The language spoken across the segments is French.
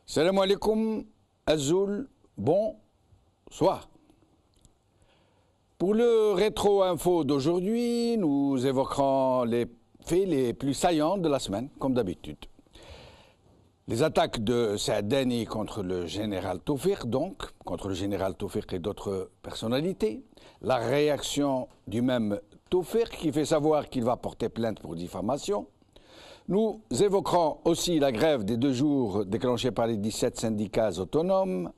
Salam alaikum, Azoul, bonsoir. Pour le rétro-info d'aujourd'hui, nous évoquerons les faits les plus saillants de la semaine, comme d'habitude. Les attaques de Saadani contre le général Tawfiq, donc, contre le général Tawfiq et d'autres personnalités. La réaction du même Tawfiq qui fait savoir qu'il va porter plainte pour diffamation. Nous évoquerons aussi la grève des 2 jours déclenchée par les 17 syndicats autonomes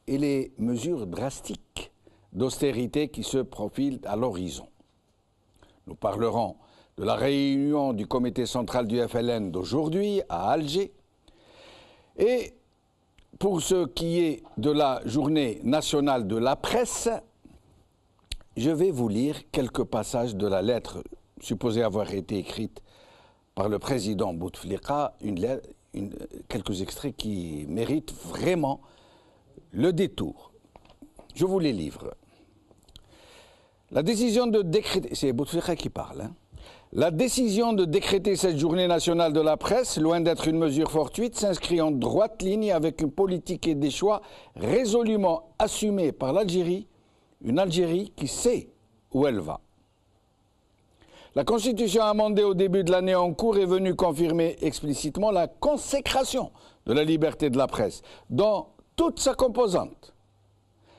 et les mesures drastiques d'austérité qui se profilent à l'horizon. Nous parlerons de la réunion du comité central du FLN d'aujourd'hui à Alger. Et pour ce qui est de la journée nationale de la presse, je vais vous lire quelques passages de la lettre supposée avoir été écrite par le président Bouteflika, quelques extraits qui méritent vraiment le détour. Je vous les livre. La décision de décréter, c'est Bouteflika qui parle, hein. La décision de décréter cette journée nationale de la presse, loin d'être une mesure fortuite, s'inscrit en droite ligne avec une politique et des choix résolument assumés par l'Algérie, une Algérie qui sait où elle va. La Constitution amendée au début de l'année en cours est venue confirmer explicitement la consécration de la liberté de la presse dans toute sa composante,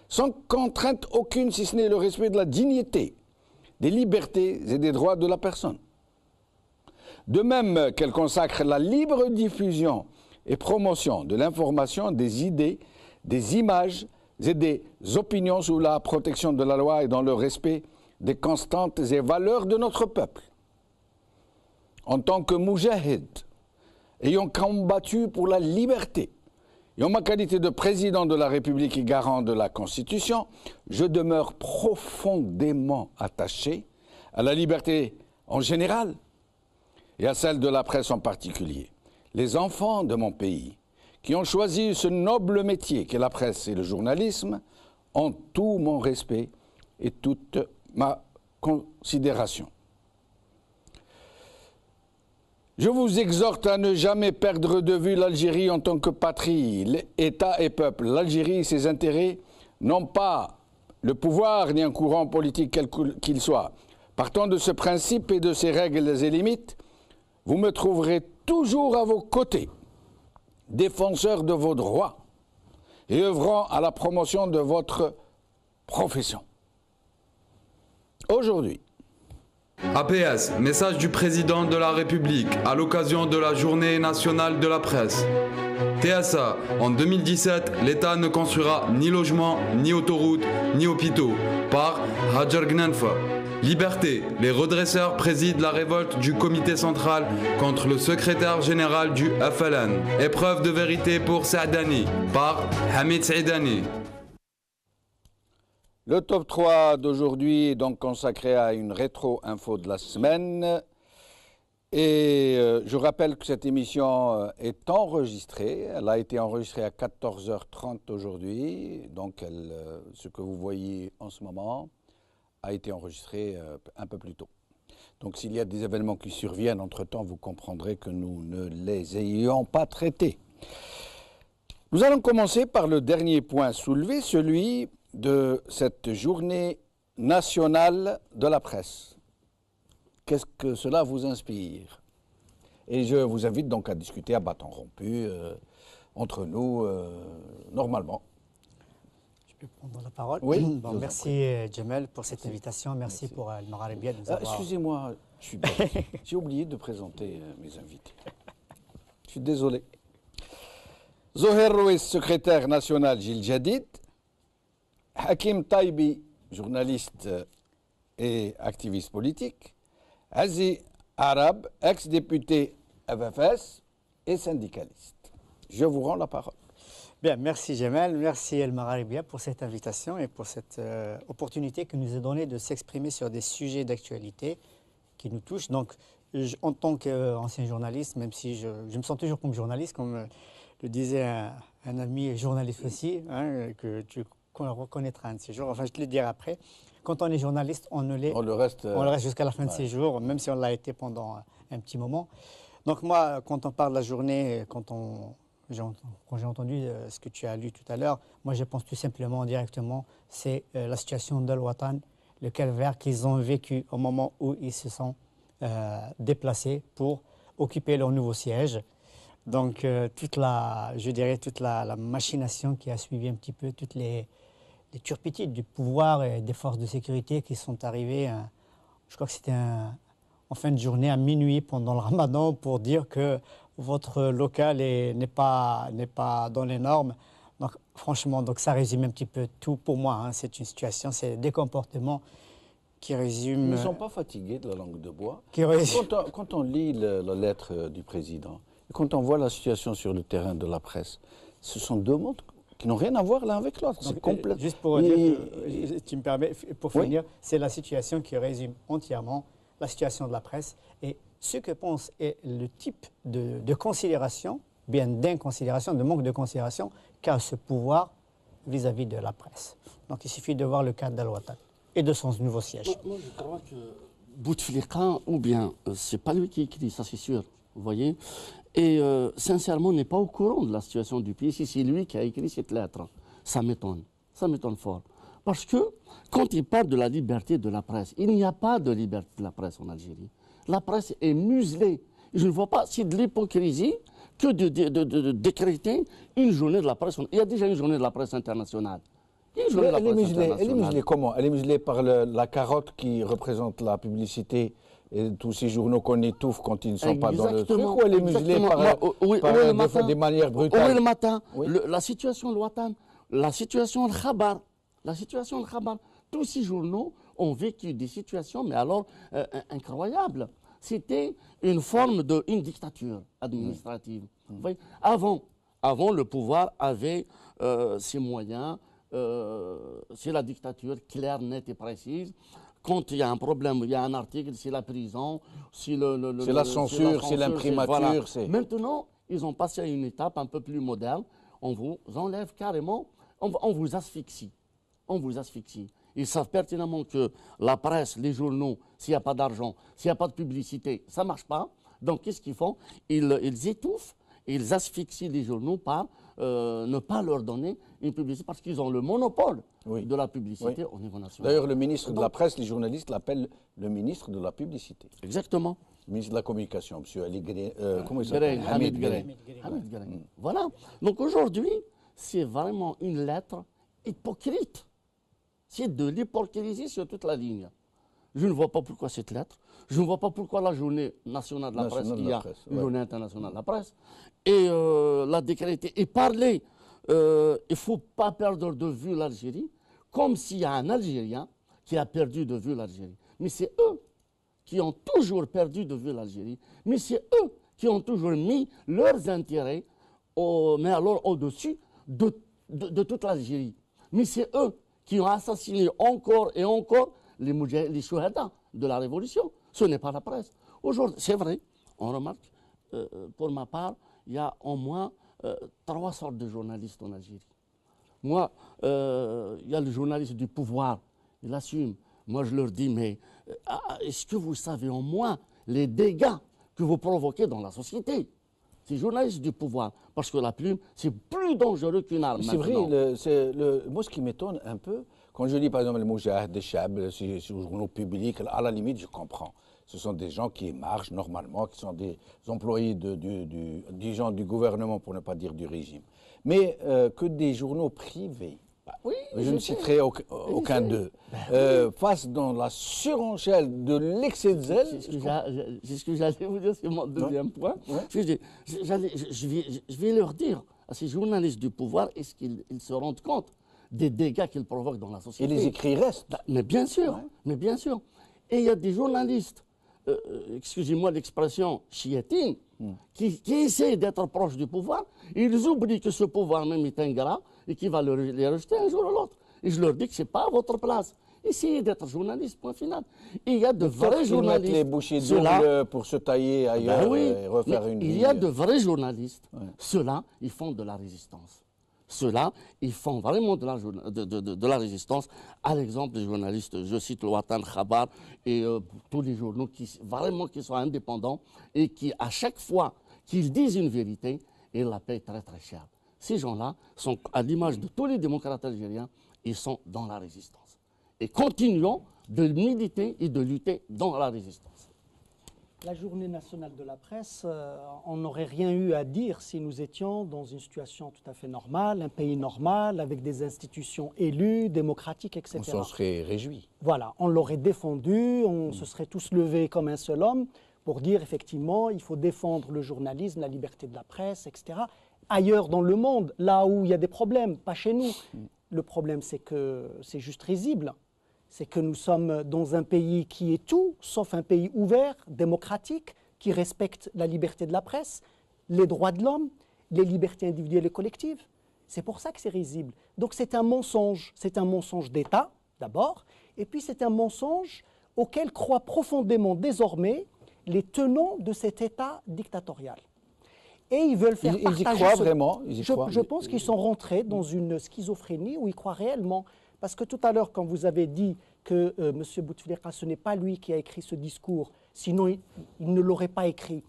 sans contrainte aucune si ce n'est le respect de la dignité, des libertés et des droits de la personne. De même qu'elle consacre la libre diffusion et promotion de l'information, des idées, des images et des opinions sous la protection de la loi et dans le respect des constantes et valeurs de notre peuple. En tant que moujahid, ayant combattu pour la liberté, et en ma qualité de président de la République et garant de la Constitution, je demeure profondément attaché à la liberté en général et à celle de la presse en particulier. Les enfants de mon pays, qui ont choisi ce noble métier qu'est la presse et le journalisme, ont tout mon respect et toute ma considération. Je vous exhorte à ne jamais perdre de vue l'Algérie en tant que patrie, État et peuple. L'Algérie et ses intérêts n'ont pas le pouvoir ni un courant politique quel qu'il soit. Partant de ce principe et de ses règles et limites, vous me trouverez toujours à vos côtés, défenseur de vos droits et œuvrant à la promotion de votre profession. Aujourd'hui, APS, message du président de la République à l'occasion de la journée nationale de la presse. TSA, en 2017, l'État ne construira ni logements, ni autoroutes, ni hôpitaux. Par Hajar Gnanfa. Liberté, les redresseurs président la révolte du comité central contre le secrétaire général du FLN. Épreuve de vérité pour Saadani. Par Hamid Saadani. Le top 3 d'aujourd'hui est donc consacré à une rétro-info de la semaine. Et je rappelle que cette émission est enregistrée. Elle a été enregistrée à 14h30 aujourd'hui. Donc ce que vous voyez en ce moment a été enregistré un peu plus tôt. Donc s'il y a des événements qui surviennent entre-temps, vous comprendrez que nous ne les ayons pas traités. Nous allons commencer par le dernier point soulevé, celui de cette journée nationale de la presse. Qu'est-ce que cela vous inspire? Et je vous invite donc à discuter à bâton rompu entre nous, normalement. Je peux prendre la parole? Oui. Bon, merci Jamel pour cette invitation. Merci pour Al Magharibia de nous avoir... Excusez-moi, j'ai oublié de présenter mes invités. Je suis désolé. Zoher Rouis, secrétaire national Gil Jadid. Hakim Taibi, journaliste et activiste politique. Azi Arab, ex-député FFS et syndicaliste. Je vous rends la parole. Bien, merci Jamel, merci El Magharibia pour cette invitation et pour cette opportunité que nous a donnée de s'exprimer sur des sujets d'actualité qui nous touchent. Donc, en tant qu'ancien journaliste, même si je me sens toujours comme journaliste, comme le disait un ami journaliste aussi, hein, qu'on reconnaîtra un de ces jours, enfin je te le dirai après. Quand on est journaliste, on le reste jusqu'à la fin de ses jours, même si on l'a été pendant un petit moment. Donc moi, quand on parle de la journée, quand on quand j'ai entendu ce que tu as lu tout à l'heure, moi je pense tout simplement directement, c'est la situation d'Al-Watan, le calvaire qu'ils ont vécu au moment où ils se sont déplacés pour occuper leur nouveau siège. Donc toute la machination qui a suivi un petit peu, toutes les turpitudes du pouvoir et des forces de sécurité qui sont arrivées, je crois que c'était en fin de journée à minuit pendant le Ramadan pour dire que votre local n'est pas dans les normes. Donc franchement, donc ça résume un petit peu tout pour moi. Hein. C'est une situation, c'est des comportements qui résument... Ils ne sont pas fatigués de la langue de bois. Quand on lit la lettre du président, et quand on voit la situation sur le terrain de la presse, ce sont deux mondes qui n'ont rien à voir l'un avec l'autre. C'est complètement... Juste pour dire, tu me permets, pour finir, oui. C'est la situation qui résume entièrement la situation de la presse et ce que pense est le type de considération, bien d'inconsidération, de manque de considération qu'a ce pouvoir vis-à-vis de la presse. Donc il suffit de voir le cas d'Al-Watan et de son nouveau siège. Moi je crois que Bouteflika, ou bien c'est pas lui qui écrit, ça c'est sûr, vous voyez, et sincèrement n'est pas au courant de la situation du pays. Si c'est lui qui a écrit cette lettre, ça m'étonne fort. Parce que quand il parle de la liberté de la presse, il n'y a pas de liberté de la presse en Algérie. La presse est muselée. Je ne vois pas, c'est de l'hypocrisie que de décréter une journée de la presse. Il y a déjà une journée de la presse internationale. Elle est muselée comment? Elle est muselée par la carotte qui représente la publicité et tous ces journaux qu'on étouffe quand ils ne sont pas dans le truc, ou elle est muselée par des manières brutales? Oui, le matin, oui. La situation Al-Watan, la situation Al-Khabar, tous ces journaux ont vécu des situations, mais alors incroyables. C'était une forme d'une dictature administrative. Vous voyez, avant, le pouvoir avait ses moyens, c'est la dictature claire, nette et précise. Quand il y a un problème, il y a un article, c'est la prison, c'est la censure, c'est l'imprimature. Voilà. Maintenant, ils ont passé à une étape un peu plus moderne. On vous enlève carrément, on vous asphyxie. Ils savent pertinemment que la presse, les journaux, s'il n'y a pas d'argent, s'il n'y a pas de publicité, ça ne marche pas. Donc, qu'est-ce qu'ils font? Ils étouffent, ils asphyxient les journaux par ne pas leur donner une publicité parce qu'ils ont le monopole de la publicité au niveau national. D'ailleurs, le ministre de la Presse, les journalistes l'appellent le ministre de la Publicité. Exactement. Le ministre de la Communication, M. Ali Guéré. Comment il s'appelle? Hamid Guéré. Voilà. Donc aujourd'hui, c'est vraiment une lettre hypocrite. C'est de l'hypocrisie sur toute la ligne. Je ne vois pas pourquoi cette lettre. Je ne vois pas pourquoi la journée nationale de la presse, il y a une journée internationale de la presse, et la décréter et parler. Il ne faut pas perdre de vue l'Algérie, comme s'il y a un Algérien qui a perdu de vue l'Algérie. Mais c'est eux qui ont toujours perdu de vue l'Algérie. Mais c'est eux qui ont toujours mis leurs intérêts au-dessus de toute l'Algérie. Mais c'est eux qui ont assassiné encore et encore les chouhada de la Révolution. Ce n'est pas la presse. Aujourd'hui, c'est vrai, on remarque, pour ma part, il y a au moins 3 sortes de journalistes en Algérie. Moi, il y a le journaliste du pouvoir, il assume. Moi, je leur dis, mais est-ce que vous savez au moins les dégâts que vous provoquez dans la société? Ces journalistes du pouvoir, parce que la plume, c'est plus dangereux qu'une arme. C'est vrai, moi ce qui m'étonne un peu, quand je lis par exemple les Moujahid, des Chab, ces journaux publics, à la limite je comprends. Ce sont des gens qui marchent normalement, qui sont des employés disons, du gouvernement, pour ne pas dire du régime. Mais que des journaux privés, je ne citerai aucun d'eux, face dans la surenchère de l'excès de zèle. C'est ce que j'allais vous dire, c'est mon deuxième point. Je vais leur dire à ces journalistes du pouvoir, est-ce qu'ils se rendent compte des dégâts qu'ils provoquent dans la société? Et les écrits restent. Mais bien sûr, Et il y a des journalistes, excusez-moi l'expression, chiétine, qui essayent d'être proches du pouvoir. Ils oublient que ce pouvoir même est ingrat et qu'il va les rejeter un jour ou l'autre. Et je leur dis que ce n'est pas à votre place. Essayez d'être journaliste, point final. Et il y a de vrais journalistes. Mettre les bouchées doubles pour se tailler ailleurs et refaire une vie. Il y a de vrais journalistes. Ceux-là, ils font de la résistance. Ceux-là, ils font vraiment de la résistance. À l'exemple des journalistes, je cite le Watan Khabar et tous les journaux qui sont indépendants et qui, à chaque fois qu'ils disent une vérité, et ils la payent très très cher. Ces gens-là sont, à l'image de tous les démocrates algériens, ils sont dans la résistance. Et continuons de militer et de lutter dans la résistance. La journée nationale de la presse, on n'aurait rien eu à dire si nous étions dans une situation tout à fait normale, un pays normal, avec des institutions élues, démocratiques, etc. On s'en serait réjoui. Voilà, on l'aurait défendu, on se serait tous levés comme un seul homme pour dire effectivement il faut défendre le journalisme, la liberté de la presse, etc. Ailleurs dans le monde, là où il y a des problèmes, pas chez nous. Le problème, c'est que c'est juste risible. C'est que nous sommes dans un pays qui est tout, sauf un pays ouvert, démocratique, qui respecte la liberté de la presse, les droits de l'homme, les libertés individuelles et collectives. C'est pour ça que c'est risible. Donc c'est un mensonge d'État, d'abord, et puis c'est un mensonge auquel croient profondément désormais les tenants de cet État dictatorial. Et ils veulent faire partager... Ils y croient vraiment? Je pense qu'ils sont rentrés dans une schizophrénie où ils croient réellement. Parce que tout à l'heure, quand vous avez dit que M. Bouteflika, ce n'est pas lui qui a écrit ce discours, sinon il ne l'aurait pas écrit,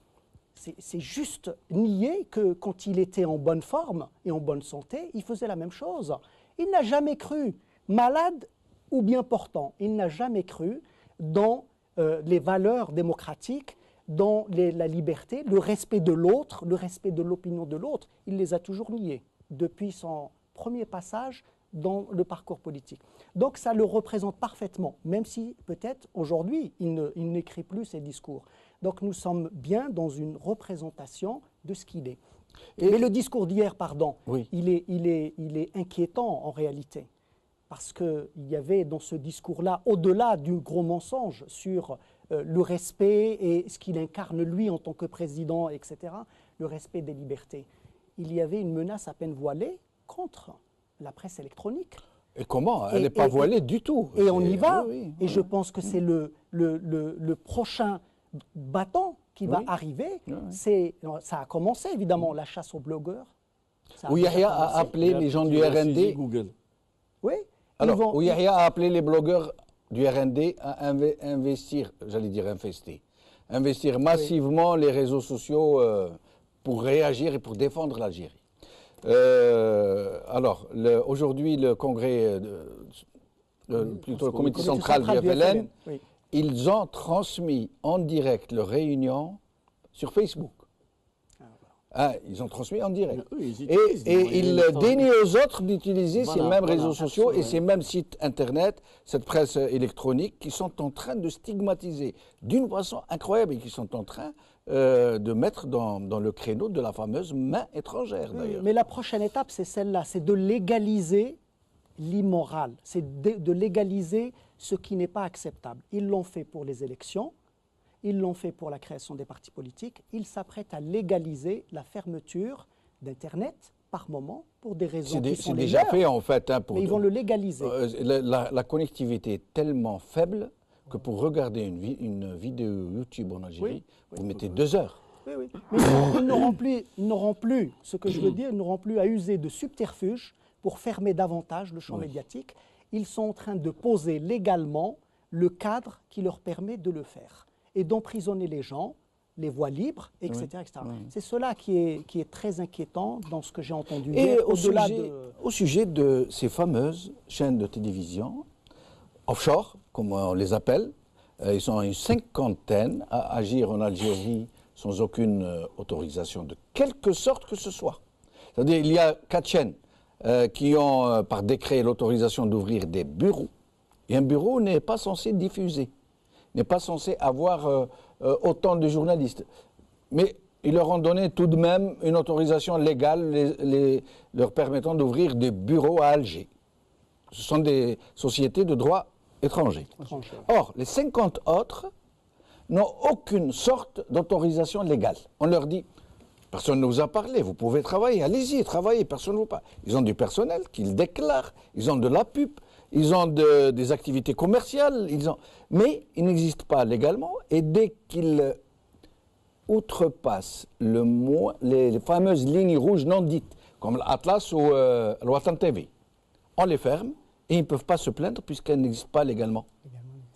c'est juste nier que quand il était en bonne forme et en bonne santé, il faisait la même chose. Il n'a jamais cru, malade ou bien portant, il n'a jamais cru dans les valeurs démocratiques, dans la liberté, le respect de l'autre, le respect de l'opinion de l'autre. Il les a toujours niés depuis son premier passage dans le parcours politique. Donc ça le représente parfaitement, même si peut-être aujourd'hui il n'écrit plus ses discours. Donc nous sommes bien dans une représentation de ce qu'il est. Mais le discours d'hier, pardon, oui. il est inquiétant en réalité. Parce qu'il y avait dans ce discours-là, au-delà du gros mensonge sur le respect et ce qu'il incarne lui en tant que président, etc., le respect des libertés, il y avait une menace à peine voilée contre la presse électronique. Et comment? Elle n'est pas voilée du tout. Et on y va. Oui, et je pense que c'est le prochain bâton qui va arriver. Ça a commencé, évidemment, la chasse aux blogueurs. Où Yahya a appelé les gens du RND. Google. Oui. Alors, où Yahya a appelé les blogueurs du RND à investir, j'allais dire investir massivement les réseaux sociaux pour réagir et pour défendre l'Algérie. Alors, aujourd'hui, le congrès, plutôt le comité central du FLN, ils ont transmis en direct leur réunion sur Facebook. Ils ont transmis en direct. Et ils dénient aux autres d'utiliser ces mêmes réseaux sociaux et ces mêmes sites Internet, cette presse électronique, qui sont en train de stigmatiser d'une façon incroyable et qui sont en train de mettre dans le créneau de la fameuse main étrangère, d'ailleurs. Mais la prochaine étape, c'est celle-là, c'est de légaliser l'immoral, c'est de légaliser ce qui n'est pas acceptable. Ils l'ont fait pour les élections, ils l'ont fait pour la création des partis politiques, ils s'apprêtent à légaliser la fermeture d'Internet par moment pour des raisons qui sont C'est déjà fait, en fait. Mais ils vont le légaliser. La connectivité est tellement faible que pour regarder une vidéo YouTube en Algérie, vous mettez 2 heures. Oui. Mais ils n'auront plus, ce que je veux dire, ils n'auront plus à user de subterfuges pour fermer davantage le champ médiatique. Ils sont en train de poser légalement le cadre qui leur permet de le faire et d'emprisonner les gens, les voix libres, etc. C'est cela qui est très inquiétant dans ce que j'ai entendu hier. Au sujet de ces fameuses chaînes de télévision offshore, comme on les appelle, ils sont une 50aine à agir en Algérie sans aucune autorisation de quelque sorte que ce soit. C'est-à-dire il y a 4 chaînes qui ont par décret l'autorisation d'ouvrir des bureaux. Et un bureau n'est pas censé diffuser, n'est pas censé avoir autant de journalistes. Mais ils leur ont donné tout de même une autorisation légale leur permettant d'ouvrir des bureaux à Alger. Ce sont des sociétés de droit étranger. Or, les 50 autres n'ont aucune sorte d'autorisation légale. On leur dit, personne ne vous a parlé, vous pouvez travailler, allez-y, travaillez, personne ne vous parle. Ils ont du personnel qu'ils déclarent, ils ont de la pub, ils ont des activités commerciales, mais ils n'existent pas légalement. Et dès qu'ils outrepassent les fameuses lignes rouges non dites, comme l'Atlas ou l'Ouatan TV, on les ferme et ils ne peuvent pas se plaindre puisqu'elles n'existent pas légalement.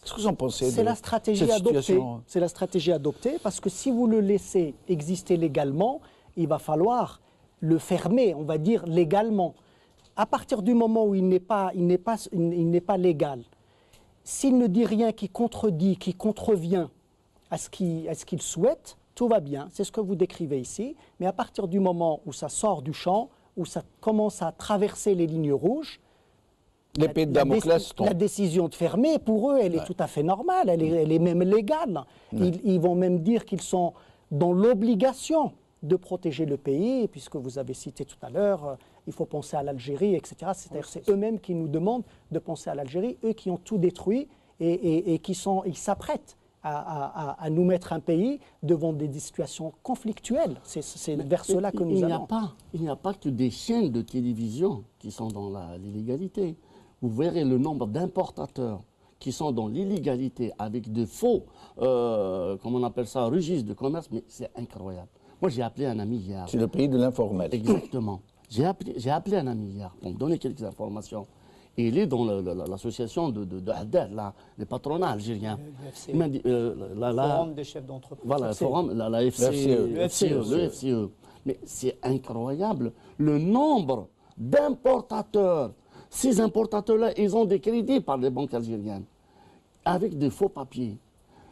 Qu'est-ce que vous en pensez? C'est la stratégie adoptée. C'est la stratégie adoptée parce que si vous le laissez exister légalement, il va falloir le fermer, on va dire, légalement. À partir du moment où il n'est pas légal, s'il ne dit rien qui contredit, qui contrevient à ce qu'il souhaite, tout va bien. C'est ce que vous décrivez ici. Mais à partir du moment où ça sort du champ, où ça commence à traverser les lignes rouges, L'épée de Damoclès tombe. la décision de fermer, pour eux, elle est tout à fait normale, elle est même légale. Ils vont même dire qu'ils sont dans l'obligation de protéger le pays, puisque vous avez cité tout à l'heure, il faut penser à l'Algérie, etc. C'est-à-dire c'est eux-mêmes qui nous demandent de penser à l'Algérie, eux qui ont tout détruit et ils s'apprêtent à nous mettre un pays devant des situations conflictuelles. C'est vers cela que nous allons. Il n'y a pas que des chaînes de télévision qui sont dans l'illégalité. Vous verrez le nombre d'importateurs qui sont dans l'illégalité avec de faux, comment on appelle ça, registres de commerce, mais c'est incroyable. Moi, j'ai appelé un ami hier. C'est le pays de l'informel. Exactement. J'ai appelé un ami hier pour me donner quelques informations. Et il est dans l'association de Haddad, les patronats algériens. Le Il m'a dit, Forum des chefs d'entreprise. voilà, le forum, la FCE, le FCE. Mais c'est incroyable le nombre d'importateurs. Ces importateurs-là, ils ont des crédits par les banques algériennes, avec des faux papiers.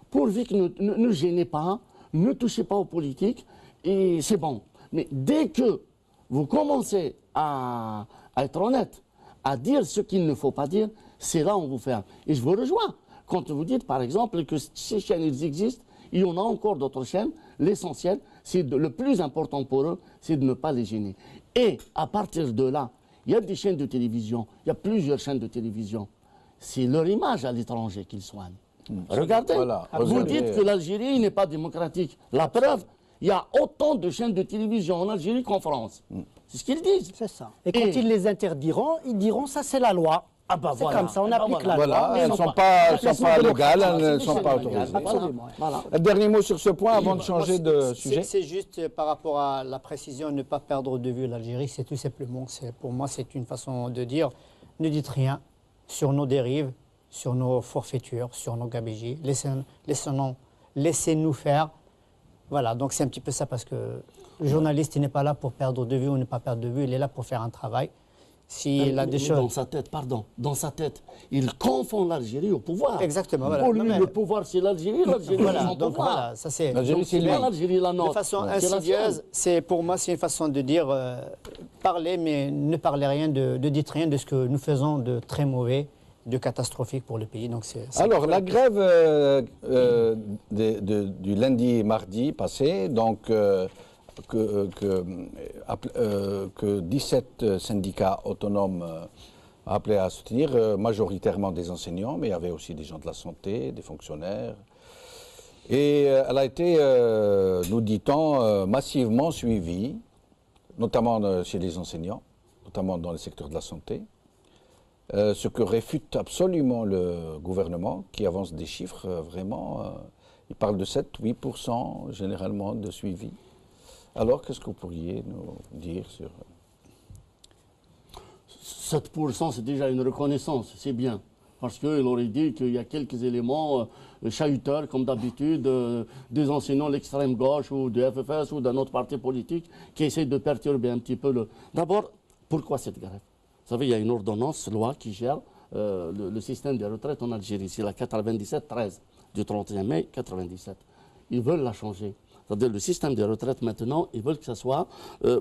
Pourvu que ne gênez pas, ne touchez pas aux politiques, et c'est bon. Mais dès que vous commencez à être honnête, à dire ce qu'il ne faut pas dire, c'est là où on vous ferme. Et je vous rejoins. Quand vous dites, par exemple, que ces chaînes ils existent, il y en a encore d'autres chaînes. L'essentiel, le plus important pour eux, c'est de ne pas les gêner. Et à partir de là, il y a des chaînes de télévision, il y a plusieurs chaînes de télévision. C'est leur image à l'étranger qu'ils soignent. Regardez, Voilà. vous dites que l'Algérie n'est pas démocratique. La preuve, il y a autant de chaînes de télévision en Algérie qu'en France. C'est ce qu'ils disent. C'est ça. Et quand ils les interdiront, ils diront ça c'est la loi. Ah bah c'est voilà. comme ça, on Ah bah applique la Voilà, loi. elles ne sont pas légales, elles ne sont pas autorisées. Absolument. Voilà. Un dernier mot sur ce point avant de changer de sujet. C'est juste par rapport à la précision, ne pas perdre de vue l'Algérie, c'est tout simplement, pour moi, c'est une façon de dire, ne dites rien sur nos dérives, sur nos forfaitures, sur nos gabegies, laissez-nous faire. Voilà, donc c'est un petit peu ça, parce que le journaliste, il n'est pas là pour perdre de vue ou ne pas perdre de vue, il est là pour faire un travail. S'il a des choses... Dans sa tête, dans sa tête, il confond l'Algérie au pouvoir. Exactement, voilà. Pour lui, Non, mais- le pouvoir, c'est l'Algérie, l'Algérie, Voilà, c'est son donc pouvoir. voilà, ça c'est... L'Algérie, c'est lui. Pas l'Algérie, la nôtre. De façon C'est la insidieuse, sienne. pour moi, c'est une façon de dire parlez, mais ne parlez rien, ne dites rien de ce que nous faisons de très mauvais, de catastrophique pour le pays. Donc Alors, la grève du lundi et mardi passé, donc que 17 syndicats autonomes appelaient à soutenir, majoritairement des enseignants, mais il y avait aussi des gens de la santé, des fonctionnaires. Et elle a été, nous dit-on, massivement suivie, notamment chez les enseignants, notamment dans le secteur de la santé. Ce que réfute absolument le gouvernement, qui avance des chiffres vraiment, il parle de 7-8% généralement de suivi. Alors, qu'est-ce que vous pourriez nous dire sur... 7%, c'est déjà une reconnaissance, c'est bien. Parce qu'il aurait dit qu'il y a quelques éléments chahuteurs, comme d'habitude, des enseignants de l'extrême gauche ou du FFS ou d'un autre parti politique qui essaient de perturber un petit peu le... D'abord, pourquoi cette grève? Vous savez, il y a une ordonnance, loi, qui gère le système des retraites en Algérie. C'est la 97-13 du 31 mai 97. Ils veulent la changer. C'est-à-dire le système des retraites maintenant, ils veulent que ce soit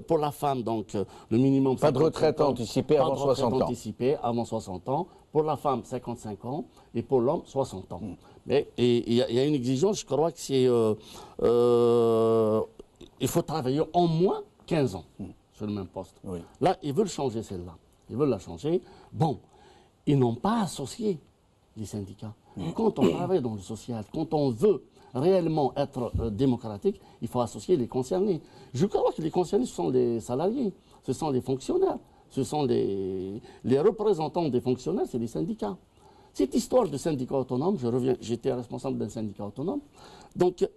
pour la femme, donc le minimum... Pas de retraite anticipée avant 60 ans. Anticipée avant 60 ans. Pour la femme, 55 ans. Et pour l'homme, 60 ans. Mais il y a une exigence, je crois que c'est... il faut travailler au moins 15 ans sur le même poste. Oui. Là, ils veulent changer celle-là. Ils veulent la changer. Bon, ils n'ont pas associé les syndicats. Quand on travaille dans le social, quand on veut réellement être démocratique, il faut associer les concernés. Je crois que les concernés, ce sont les salariés, ce sont les fonctionnaires, ce sont les représentants des fonctionnaires, c'est les syndicats. Cette histoire de syndicat autonome, je reviens, j'étais responsable d'un syndicat autonome, donc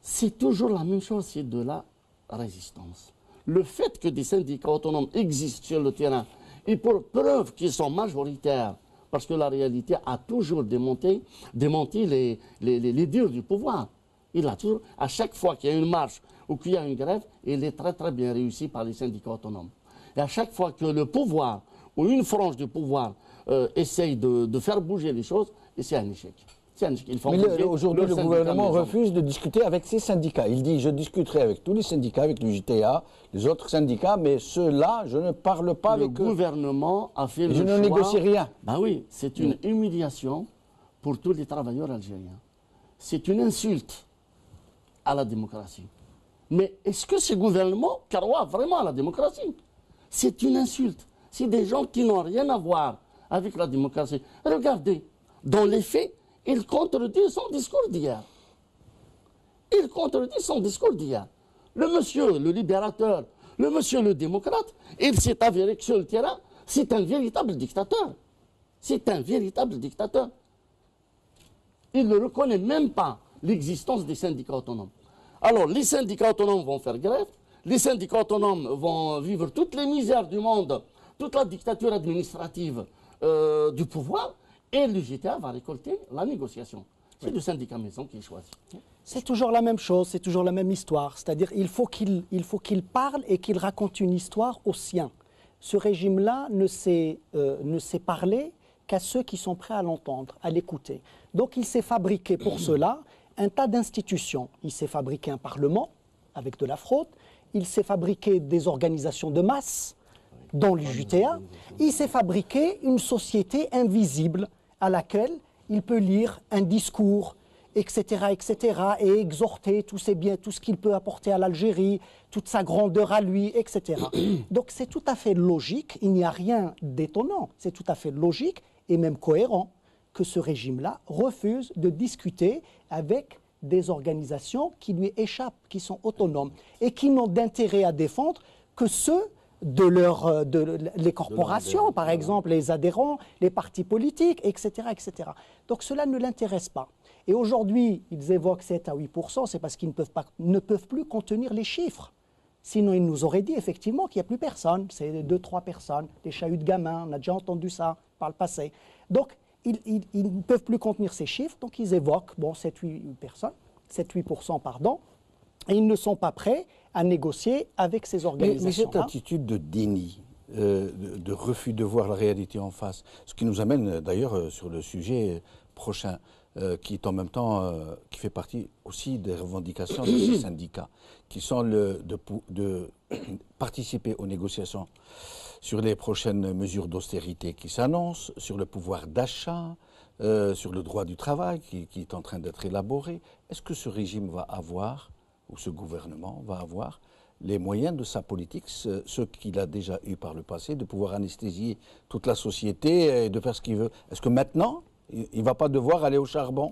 c'est toujours la même chose, c'est de la résistance. Le fait que des syndicats autonomes existent sur le terrain, et pour preuve qu'ils sont majoritaires, parce que la réalité a toujours démenti les dires du pouvoir. Il a toujours, à chaque fois qu'il y a une marche ou qu'il y a une grève, il est très très bien réussi par les syndicats autonomes. Et à chaque fois que le pouvoir ou une frange du pouvoir essaye de faire bouger les choses, c'est un échec. Mais aujourd'hui, le gouvernement refuse de discuter avec ses syndicats. Il dit, je discuterai avec tous les syndicats, avec le JTA, les autres syndicats, mais ceux-là, je ne parle pas avec eux. Le gouvernement a fait le choix... Je ne négocie rien. Ben oui, c'est une humiliation pour tous les travailleurs algériens. C'est une insulte à la démocratie. Mais est-ce que ce gouvernement croit vraiment à la démocratie? C'est une insulte. C'est des gens qui n'ont rien à voir avec la démocratie. Regardez, dans les faits, il contredit son discours d'hier. Il contredit son discours d'hier. Le monsieur, le libérateur, le monsieur, le démocrate, il s'est avéré que sur le terrain, c'est un véritable dictateur. C'est un véritable dictateur. Il ne reconnaît même pas l'existence des syndicats autonomes. Alors, les syndicats autonomes vont faire grève, les syndicats autonomes vont vivre toutes les misères du monde, toute la dictature administrative du pouvoir, et le JTA va récolter la négociation. C'est le syndicat maison qui choisit. C'est toujours la même chose, c'est toujours la même histoire. C'est-à-dire il faut qu'il parle et qu'il raconte une histoire aux siens. Ce régime-là ne sait parler qu'à ceux qui sont prêts à l'entendre, à l'écouter. Donc il s'est fabriqué pour cela un tas d'institutions. Il s'est fabriqué un parlement avec de la fraude, il s'est fabriqué des organisations de masse dans le JTA, il s'est fabriqué une société invisible à laquelle il peut lire un discours, etc., et exhorter tous ses biens, tout ce qu'il peut apporter à l'Algérie, toute sa grandeur à lui, etc. Donc c'est tout à fait logique, il n'y a rien d'étonnant, c'est tout à fait logique et même cohérent que ce régime-là refuse de discuter avec des organisations qui lui échappent, qui sont autonomes et qui n'ont d'intérêt à défendre que ceux les corporations, par exemple, les adhérents, les partis politiques, etc., etc. Donc cela ne l'intéresse pas. Et aujourd'hui, ils évoquent 7 à 8%, c'est parce qu'ils ne peuvent plus contenir les chiffres. Sinon, ils nous auraient dit effectivement qu'il n'y a plus personne, c'est 2-3 personnes, des chahuts de gamins, on a déjà entendu ça par le passé. Donc, ils ne peuvent plus contenir ces chiffres, donc ils évoquent 7-8%, pardon, et ils ne sont pas prêts à négocier avec ces organisations. Mais cette attitude de déni, de refus de voir la réalité en face, ce qui nous amène d'ailleurs sur le sujet prochain, qui est en même temps, qui fait partie aussi des revendications de ces syndicats, qui sont de participer aux négociations sur les prochaines mesures d'austérité qui s'annoncent, sur le pouvoir d'achat, sur le droit du travail qui est en train d'être élaboré. Est-ce que ce régime va avoir, ou ce gouvernement va avoir, les moyens de sa politique, ceux qu'il a déjà eu par le passé, de pouvoir anesthésier toute la société et de faire ce qu'il veut? Est-ce que maintenant, il ne va pas devoir aller au charbon?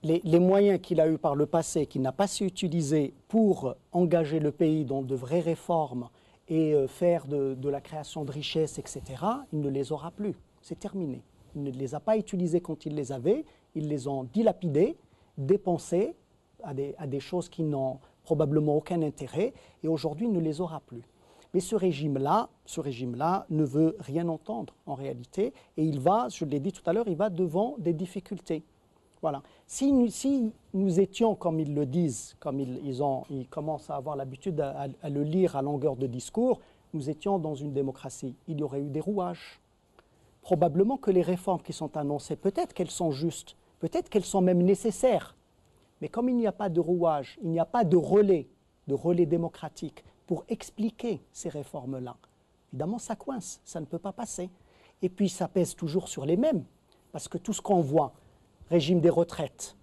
Les moyens qu'il a eus par le passé, qu'il n'a pas su utiliser pour engager le pays dans de vraies réformes et faire de la création de richesses, etc., il ne les aura plus. C'est terminé. Il ne les a pas utilisés quand il les avait, ils les ont dilapidés, dépensés à des choses qui n'ont probablement aucun intérêt, et aujourd'hui il ne les aura plus. Mais ce régime-là ne veut rien entendre en réalité, et il va, je l'ai dit tout à l'heure, il va devant des difficultés. Voilà. Si nous étions, comme ils le disent, comme ils commencent à avoir l'habitude à le lire à longueur de discours, nous étions dans une démocratie, il y aurait eu des rouages. Probablement que les réformes qui sont annoncées, peut-être qu'elles sont justes, peut-être qu'elles sont même nécessaires, mais comme il n'y a pas de rouage, il n'y a pas de relais démocratique pour expliquer ces réformes-là, évidemment ça coince, ça ne peut pas passer. Et puis ça pèse toujours sur les mêmes, parce que tout ce qu'on voit, régime des retraites,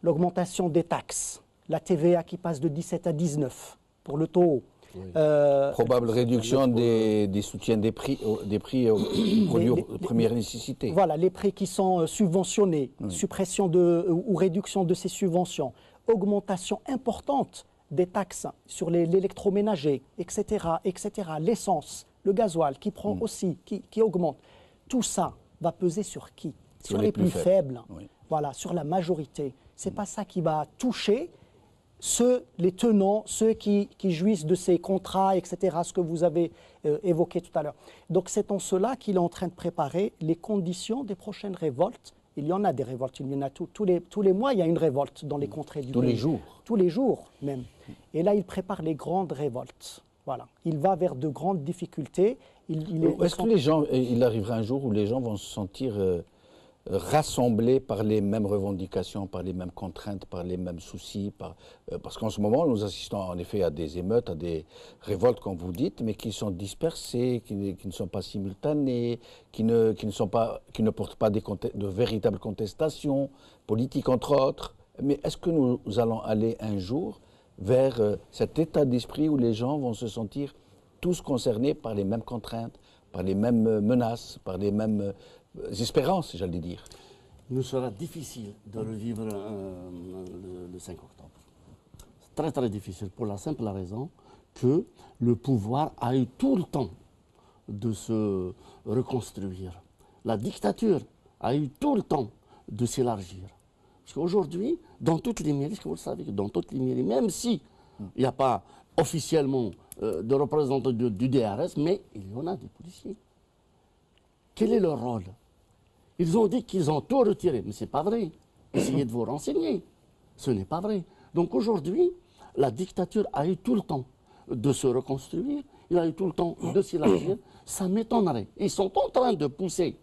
l'augmentation des taxes, la TVA qui passe de 17 à 19 pour le taux haut. Oui. Probable réduction des soutiens des prix aux produits de première nécessité. Voilà, les prix qui sont subventionnés, suppression ou réduction de ces subventions, augmentation importante des taxes sur l'électroménager, etc., etc., l'essence, le gasoil qui prend aussi, qui augmente. Tout ça va peser sur qui? Sur les plus faibles. Oui. Voilà, sur la majorité. Ce n'est pas ça qui va toucher les tenants, ceux qui jouissent de ces contrats, etc., ce que vous avez évoqué tout à l'heure. Donc c'est en cela qu'il est en train de préparer les conditions des prochaines révoltes Il y en a des révoltes, il y en a tous les mois, il y a une révolte dans les contrées du pays. Tous les jours. Tous les jours même. Et là, il prépare les grandes révoltes. Voilà. Il va vers de grandes difficultés. Est-ce que les gens, il arrivera un jour où les gens vont se sentir rassemblés par les mêmes revendications, par les mêmes contraintes, par les mêmes soucis, parce qu'en ce moment, nous assistons en effet à des émeutes, à des révoltes, comme vous dites, mais qui sont dispersées, qui ne sont pas simultanées, qui ne portent pas de véritables contestations politiques, entre autres. Mais est-ce que nous allons aller un jour vers cet état d'esprit où les gens vont se sentir tous concernés par les mêmes contraintes, par les mêmes menaces, par les mêmes espérances, j'allais dire? Il nous sera difficile de le vivre le 5 octobre. C'est très très difficile pour la simple raison que le pouvoir a eu tout le temps de se reconstruire. La dictature a eu tout le temps de s'élargir. Parce qu'aujourd'hui, dans toutes les mairies, vous le savez, dans toutes les mairies, même si il n'y a pas officiellement de représentants du DRS, mais il y en a des policiers. Quel est leur rôle? Ils ont dit qu'ils ont tout retiré, mais ce n'est pas vrai. Essayez de vous renseigner. Ce n'est pas vrai. Donc aujourd'hui, la dictature a eu tout le temps de se reconstruire, il a eu tout le temps de s'élargir. Ça m'étonnerait. Ils sont en train de pousser.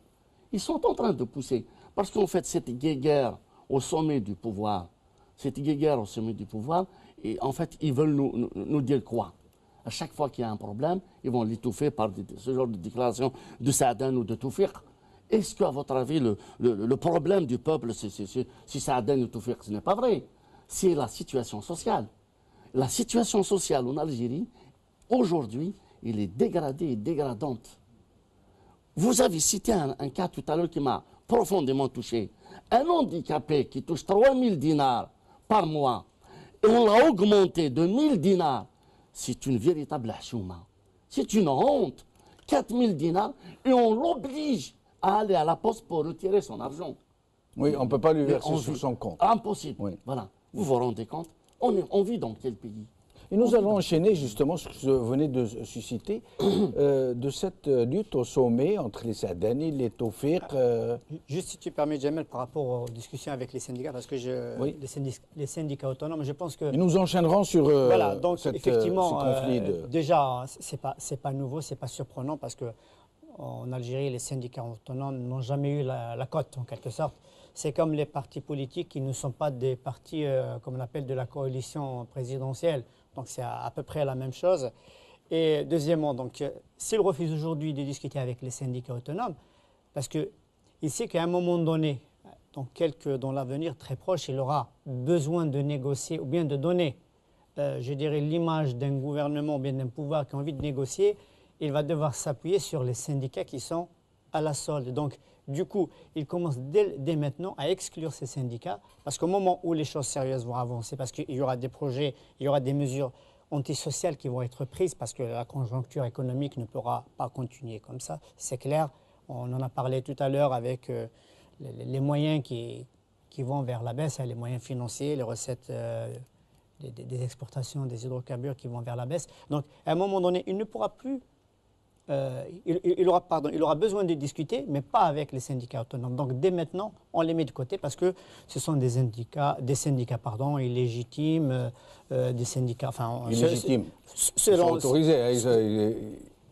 Ils sont en train de pousser. Parce qu'en fait, cette guéguerre au sommet du pouvoir, et en fait, ils veulent nous dire quoi? À chaque fois qu'il y a un problème, ils vont l'étouffer par ce genre de déclaration de Saadane ou de Toufik. Est-ce qu'à votre avis, le problème du peuple, si Saadane ou Toufik, ce n'est pas vrai? C'est la situation sociale. La situation sociale en Algérie, aujourd'hui, elle est dégradée et dégradante. Vous avez cité un cas tout à l'heure qui m'a profondément touché. Un handicapé qui touche 3000 dinars par mois, et on l'a augmenté de 1000 dinars, c'est une véritable chouma. C'est une honte. 4000 dinars, et on l'oblige à aller à la poste pour retirer son argent. Oui, on ne peut pas lui verser sur son compte. Impossible. Oui. Voilà. Vous vous rendez compte? On vit dans quel pays? Et nous allons enchaîner justement ce que vous venez de susciter, de cette lutte au sommet entre les Saadani, les Toufik. Juste si tu permets, Jamel, par rapport aux discussions avec les syndicats, parce que Oui. les syndicats autonomes, je pense que... Et nous enchaînerons sur Voilà, donc ce effectivement, conflit déjà, c'est pas nouveau, c'est pas surprenant, parce que en Algérie, les syndicats autonomes n'ont jamais eu la cote, en quelque sorte. C'est comme les partis politiques qui ne sont pas des partis, comme on appelle, de la coalition présidentielle. Donc c'est à peu près la même chose. Et deuxièmement, donc, s'il refuse aujourd'hui de discuter avec les syndicats autonomes, parce qu'il sait qu'à un moment donné, dans l'avenir très proche, il aura besoin de négocier ou bien de donner, je dirais, l'image d'un gouvernement ou bien d'un pouvoir qui a envie de négocier, il va devoir s'appuyer sur les syndicats qui sont à la solde. Donc, du coup, il commence dès maintenant à exclure ces syndicats, parce qu'au moment où les choses sérieuses vont avancer, parce qu'il y aura des projets, il y aura des mesures antisociales qui vont être prises, parce que la conjoncture économique ne pourra pas continuer comme ça, c'est clair. On en a parlé tout à l'heure avec les moyens qui vont vers la baisse, les moyens financiers, les recettes des exportations des hydrocarbures qui vont vers la baisse. Donc, à un moment donné, il ne pourra plus... il aura besoin de discuter, mais pas avec les syndicats autonomes. Donc dès maintenant, on les met de côté parce que ce sont des syndicats illégitimes, des syndicats... Enfin, illégitimes. Ils sont autorisés, ils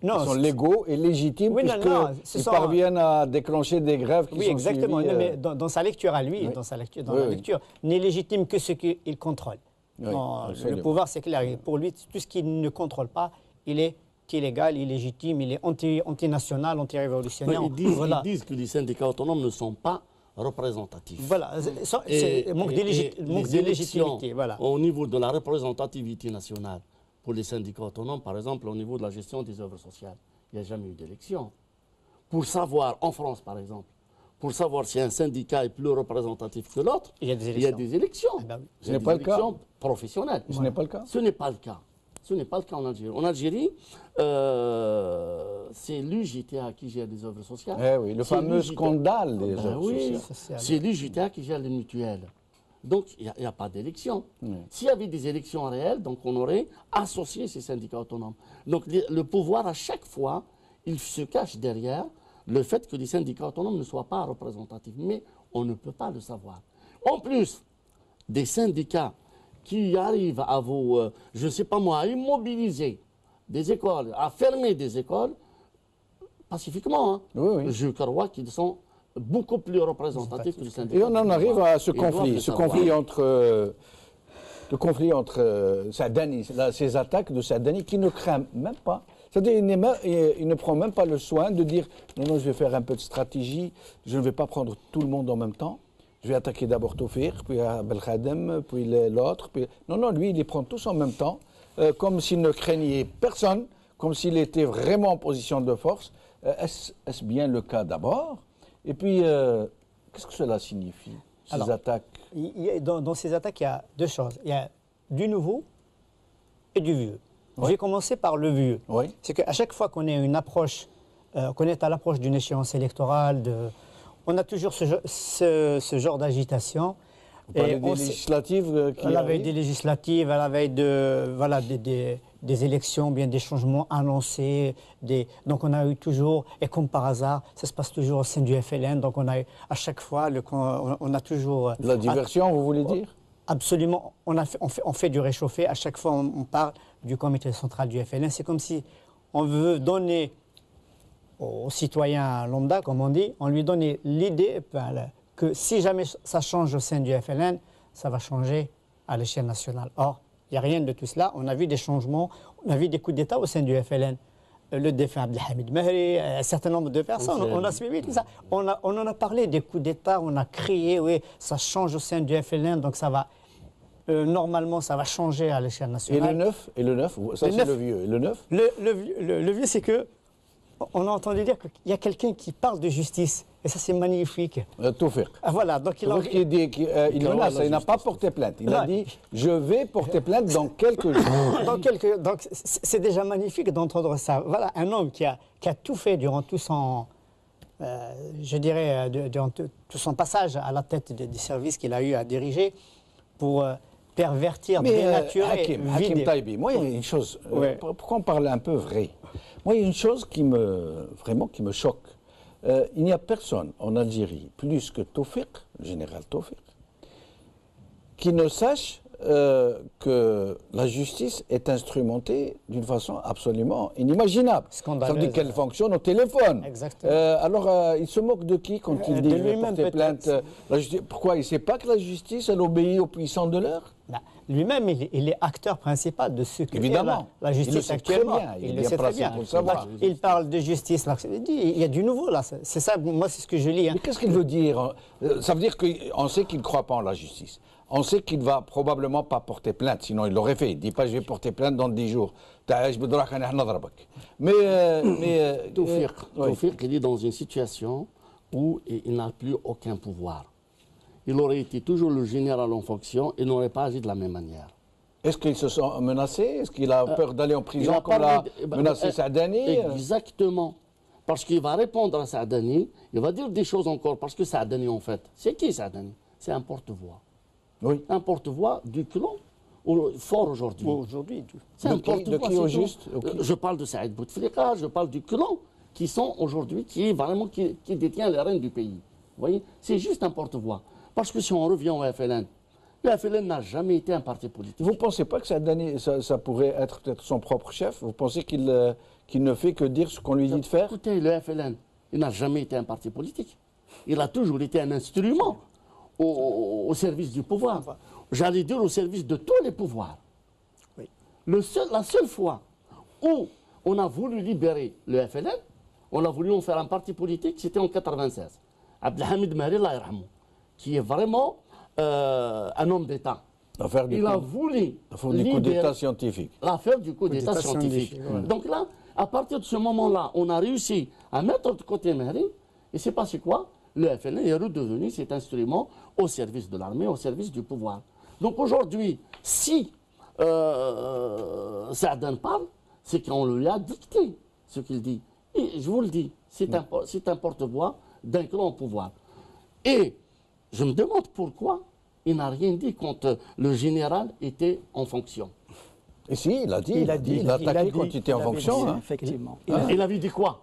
sont légaux et légitimes, oui, puisqu'ils parviennent à déclencher des grèves qui sont exactement. suivies, mais dans sa lecture à lui, oui. dans la lecture, n'est légitime que ce qu'il contrôle. Oui, le pouvoir, c'est clair. Pour lui, tout ce qu'il ne contrôle pas, il est illégal, illégitime, il est antinational, anti-révolutionnaire. Ils disent que les syndicats autonomes ne sont pas représentatifs. Voilà, c'est manque de légitimité. Voilà. Au niveau de la représentativité nationale, pour les syndicats autonomes, par exemple, au niveau de la gestion des œuvres sociales, il n'y a jamais eu d'élection. Pour savoir, en France par exemple, pour savoir si un syndicat est plus représentatif que l'autre, il y a des élections. Eh ben oui. Ce n'est pas le cas. Professionnelles. Ce n'est pas le cas. Ce n'est pas le cas. Ce n'est pas le cas en Algérie. En Algérie, c'est l'UJTA qui gère les œuvres sociales. Eh oui, le fameux scandale des œuvres sociales. C'est l'UJTA qui gère les mutuelles. Donc, il n'y a pas d'élection. S'il y avait des élections réelles, donc on aurait associé ces syndicats autonomes. Donc, le pouvoir, à chaque fois, il se cache derrière le fait que les syndicats autonomes ne soient pas représentatifs. Mais On ne peut pas le savoir. En plus, des syndicats qui arrivent à vous, je ne sais pas moi, à immobiliser des écoles, à fermer des écoles, pacifiquement, hein, Oui, oui. je crois qu'ils sont beaucoup plus représentatifs que le syndicat. Et on en arrive à ce Ils doivent conflit, le ce savoir. conflit entre, le conflit entre Saadani, ces attaques de Saadani qui ne craint même pas. C'est-à-dire il ne prend même pas le soin de dire non, non, je vais faire un peu de stratégie, je ne vais pas prendre tout le monde en même temps. Je vais attaquer d'abord Tawfiq, puis Belkhadem, puis l'autre. Puis... Non, non, lui, il les prend tous en même temps, comme s'il ne craignait personne, comme s'il était vraiment en position de force. Est-ce bien le cas d'abord? Et puis, qu'est-ce que cela signifie, ces attaques? Dans ces attaques, il y a deux choses. Il y a du nouveau et du vieux. Oui. Je vais commencer par le vieux. Oui. C'est qu'à chaque fois qu'on est qu'on est à l'approche d'une échéance électorale, on a toujours ce genre d'agitation. Vous parlez Et des législatives qui à la veille arrivent? des législatives, à la veille des élections, bien des changements annoncés. Donc on a eu toujours, et comme par hasard, ça se passe toujours au sein du FLN. Donc on a eu à chaque fois, on a toujours... La diversion, vous voulez dire? Absolument. On fait du réchauffé. À chaque fois, on parle du comité central du FLN. C'est comme si on veut donner aux citoyens lambda, comme on dit, on lui donne l'idée que si jamais ça change au sein du FLN, ça va changer à l'échelle nationale. Or, il n'y a rien de tout cela. On a vu des changements, on a vu des coups d'État au sein du FLN. Le défunt Abdelhamid Mehri, un certain nombre de personnes, on a suivi tout ça. On en a parlé des coups d'État, on a crié, oui, ça change au sein du FLN, donc ça va... normalement, ça va changer à l'échelle nationale. Et le 9, ça c'est le vieux. Et le 9? Le vieux, c'est que on a entendu dire qu'il y a quelqu'un qui parle de justice. Et ça, c'est magnifique. Tawfiq. Ah, voilà, donc il menace, il n'a pas porté plainte. Il a dit « je vais porter plainte dans quelques jours ». Donc c'est déjà magnifique d'entendre ça. Voilà, un homme qui a tout fait durant tout son... je dirais, durant tout son passage à la tête des services qu'il a eu à diriger pour pervertir, dénaturer... Hakim Taibi, moi, il y a une chose... pourquoi on parle un peu vrai? Moi, il y a une chose qui me choque. Il n'y a personne en Algérie, plus que Tawfiq, le général Tawfiq, qui ne sache que la justice est instrumentée d'une façon absolument inimaginable. Scandaleuse. Ça veut dire qu'elle fonctionne au téléphone. Exactement. Alors, il se moque de qui quand il dit porter plainte la justice? Pourquoi il ne sait pas que la justice, elle obéit aux puissants de l'heure? Lui-même, il est acteur principal de ce que Évidemment. est la justice Il le sait actuellement. très bien. Il Il le est sait très placé bien. pour le savoir. Donc, il parle de justice. Là. Il y a du nouveau là. C'est ça, moi, c'est ce que je lis. Hein. Mais qu'est-ce qu'il veut dire? Ça veut dire qu'on sait qu'il ne croit pas en la justice. On sait qu'il ne va probablement pas porter plainte, sinon il l'aurait fait. Il ne dit pas je vais porter plainte dans 10 jours. Mais Tawfiq, il est dans une situation où il n'a plus aucun pouvoir. Il aurait été toujours le général en fonction et n'aurait pas agi de la même manière. est-ce qu'il se sent menacé? Est-ce qu'il a peur d'aller en prison comme l'a menacé Saadani? Exactement. Parce qu'il va répondre à Saadani, il va dire des choses encore. Parce que Saadani, en fait, c'est qui Saadani? C'est un porte-voix. Oui. Un porte-voix du clan fort aujourd'hui. Aujourd'hui, C'est un De porte-voix. qui au c'est tout. juste? Je parle de Saïd Bouteflika, je parle du clan qui sont aujourd'hui, qui détient les rênes du pays. Vous voyez? C'est juste un porte-voix. Parce que si on revient au FLN, le FLN n'a jamais été un parti politique. Vous ne pensez pas que Saadani, ça pourrait être peut-être son propre chef? Vous pensez qu'il ne fait que dire ce qu'on lui dit de faire? Écoutez, le FLN, il n'a jamais été un parti politique. Il a toujours été un instrument au service du pouvoir. J'allais dire au service de tous les pouvoirs. Oui. La seule fois où on a voulu libérer le FLN, on a voulu en faire un parti politique, c'était en 1996. Abdelhamid Mehri, Allah yarhamou, qui est vraiment un homme d'État. Il a voulu du coup d'État scientifique. L'affaire du coup d'État scientifique. Voilà. Donc là, à partir de ce moment-là, on a réussi à mettre de côté Mehri, et c'est passé quoi? Le FLN est redevenu cet instrument au service de l'armée, au service du pouvoir. Donc aujourd'hui, si Saadane parle, c'est qu'on lui a dicté ce qu'il dit. Et je vous le dis, c'est un porte-voix d'un clan au pouvoir. Et je me demande pourquoi il n'a rien dit quand le général était en fonction. Et si, il a dit, il a attaqué quand il était en fonction. Effectivement. Il avait dit quoi?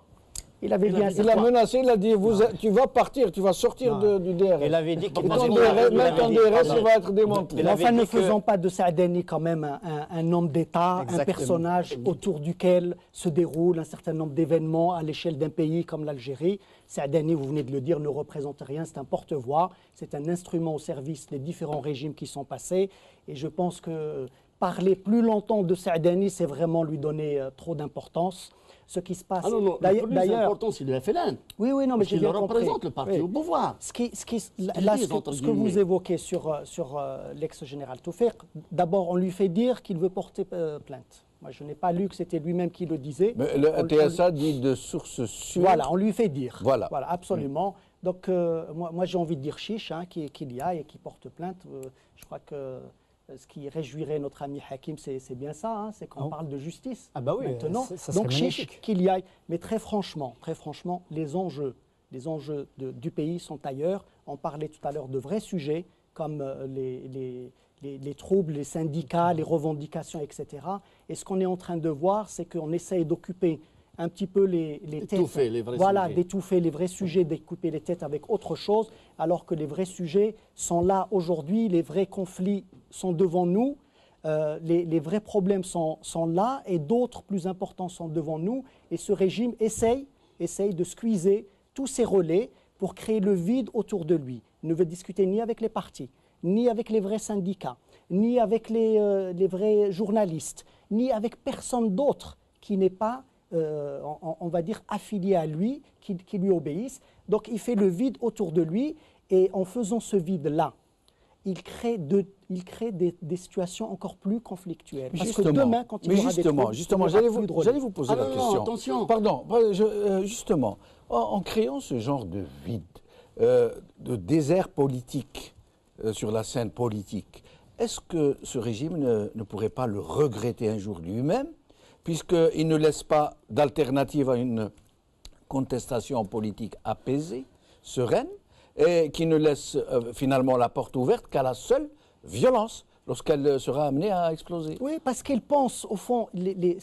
Il avait dit Il a menacé, il a dit tu vas partir, tu vas sortir du DRS. Il avait dit qu'il Ton DRS va être démantelé. Mais enfin, ne faisons pas de Saadani quand même un homme d'État, un personnage autour duquel se déroule un certain nombre d'événements à l'échelle d'un pays comme l'Algérie. Saadani, vous venez de le dire, ne représente rien, c'est un porte-voix, c'est un instrument au service des différents régimes qui sont passés. Et je pense que parler plus longtemps de Saadani, c'est vraiment lui donner trop d'importance. Ce qui se passe. Ah non, non, le plus important, c'est le FLN. Oui, non, mais j'ai bien compris. Il représente le parti au pouvoir. Ce que vous évoquez sur l'ex-général Toufeq, d'abord, on lui fait dire qu'il veut porter plainte. Moi, je n'ai pas lu que c'était lui-même qui le disait. Mais le TSA dit de source sûre. Voilà, on lui fait dire. Voilà absolument. Donc, moi j'ai envie de dire chiche, qu'il y aille et qu'il porte plainte. Je crois que ce qui réjouirait notre ami Hakim, c'est bien ça, c'est qu'on parle de justice. Ah bah oui, maintenant. Ça donc chiche qu'il y aille. Mais très franchement, les enjeux du pays sont ailleurs. On parlait tout à l'heure de vrais sujets comme les troubles, les syndicats, les revendications, etc. Et ce qu'on est en train de voir, c'est qu'on essaye d'occuper un petit peu les têtes. D'étouffer les vrais sujets, d'écouper les têtes avec autre chose, alors que les vrais sujets sont là aujourd'hui, les vrais conflits sont devant nous, les vrais problèmes sont là et d'autres plus importants sont devant nous. Et ce régime essaye de squeezer tous ces relais pour créer le vide autour de lui. Il ne veut discuter ni avec les partis, ni avec les vrais syndicats, ni avec les vrais journalistes, ni avec personne d'autre qui n'est pas on va dire, affiliés à lui, qui lui obéissent. Donc il fait le vide autour de lui et en faisant ce vide-là, il crée des situations encore plus conflictuelles. Parce que demain, quand il y aura des troubles, j'allais vous poser la question. Non, attention. Pardon, justement, en créant ce genre de vide, de désert politique sur la scène politique, est-ce que ce régime ne pourrait pas le regretter un jour lui-même, puisqu'il ne laisse pas d'alternative à une contestation politique apaisée, sereine, et qui ne laisse finalement la porte ouverte qu'à la seule violence lorsqu'elle sera amenée à exploser? Oui, parce qu'ils pensent, au fond, les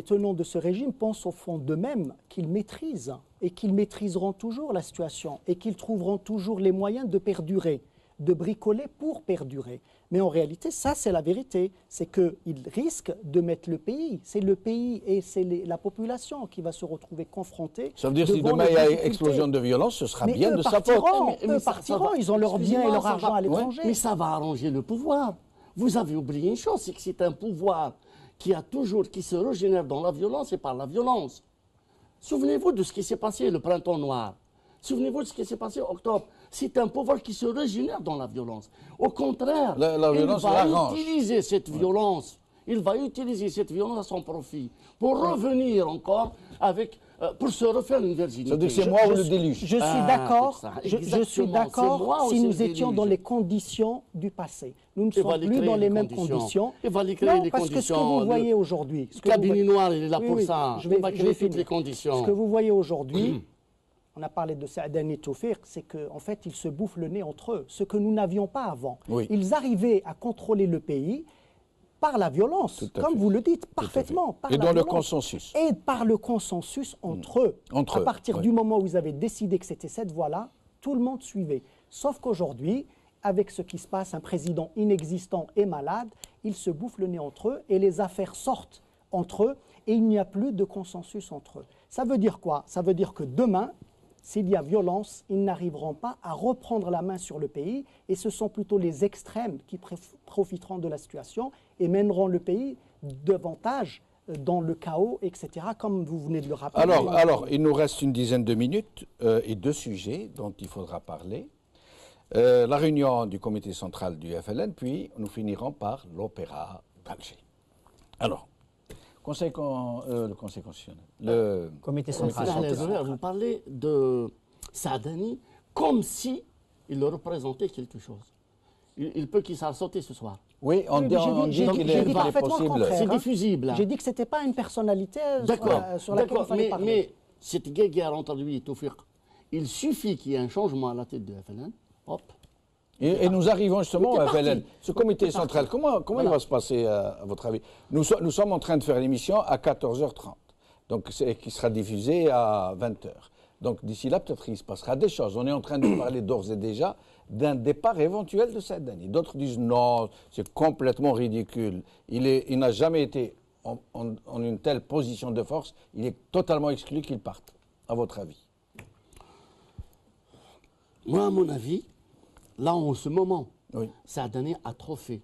tenants de ce régime pensent au fond d'eux-mêmes qu'ils maîtrisent et qu'ils maîtriseront toujours la situation et qu'ils trouveront toujours les moyens de perdurer, de bricoler pour perdurer. Mais en réalité, ça c'est la vérité, c'est qu'ils risquent de mettre le pays. C'est le pays et c'est la population qui va se retrouver confrontée. Ça veut dire que si demain il y a explosion de violence, ce sera bien de sa faute. Eux partiront, ils ont leur bien et leur argent à l'étranger. Mais ça va arranger le pouvoir. Vous avez oublié une chose, c'est que c'est un pouvoir qui se régénère dans la violence et par la violence. Souvenez-vous de ce qui s'est passé le printemps noir. Souvenez-vous de ce qui s'est passé en octobre. C'est un pouvoir qui se régénère dans la violence. Au contraire, la violence il va utiliser cette violence. Il va utiliser cette violence à son profit pour revenir encore pour se refaire une virginité. C'est-à-dire que c'est moi ou le déluge. Je suis d'accord si nous étions dans les conditions du passé. Nous ne sommes plus dans les mêmes conditions. Il va les créer les conditions. Parce que ce que vous voyez aujourd'hui... Le cabinet noir, il est là pour ça. Je vais créer toutes les conditions. Ce que vous voyez aujourd'hui... On a parlé de Saadani et Toufeq, c'est qu'en fait, ils se bouffent le nez entre eux, ce que nous n'avions pas avant. Oui. Ils arrivaient à contrôler le pays par la violence, comme vous le dites, parfaitement. Et dans le consensus. Et par le consensus entre eux. À partir du moment où ils avaient décidé que c'était cette voie-là, tout le monde suivait. Sauf qu'aujourd'hui, avec ce qui se passe, un président inexistant et malade, ils se bouffent le nez entre eux et les affaires sortent entre eux et il n'y a plus de consensus entre eux. Ça veut dire quoi? Ça veut dire que demain, s'il y a violence, ils n'arriveront pas à reprendre la main sur le pays et ce sont plutôt les extrêmes qui profiteront de la situation et mèneront le pays davantage dans le chaos, etc., comme vous venez de le rappeler. Alors, il nous reste une dizaine de minutes et deux sujets dont il faudra parler. La réunion du comité central du FLN, puis nous finirons par l'opéra d'Alger. Alors, le Conseil constitutionnel. Le comité central. Vous parlez de Saadani comme si il représentait quelque chose. Il peut qu'il s'en sauter ce soir. Oui, on dit qu'il est possible. C'est diffusible. J'ai dit que ce n'était pas une personnalité sur laquelle il fallait parler. Mais cette guerre entre lui et Toufeq, il suffit qu'il y ait un changement à la tête de FLN. Hop. Et nous arrivons justement au FLN. Ce comité central, comment il va se passer à votre avis? Nous sommes en train de faire l'émission à 14h30. donc qui sera diffusé à 20h. Donc d'ici là, peut-être il se passera des choses. On est en train de parler d'ores et déjà d'un départ éventuel de Saadani. D'autres disent non, c'est complètement ridicule. Il n'a jamais été en une telle position de force. Il est totalement exclu qu'il parte. À votre avis? Moi, à mon avis, là, en ce moment, Oui. Saadani a trop fait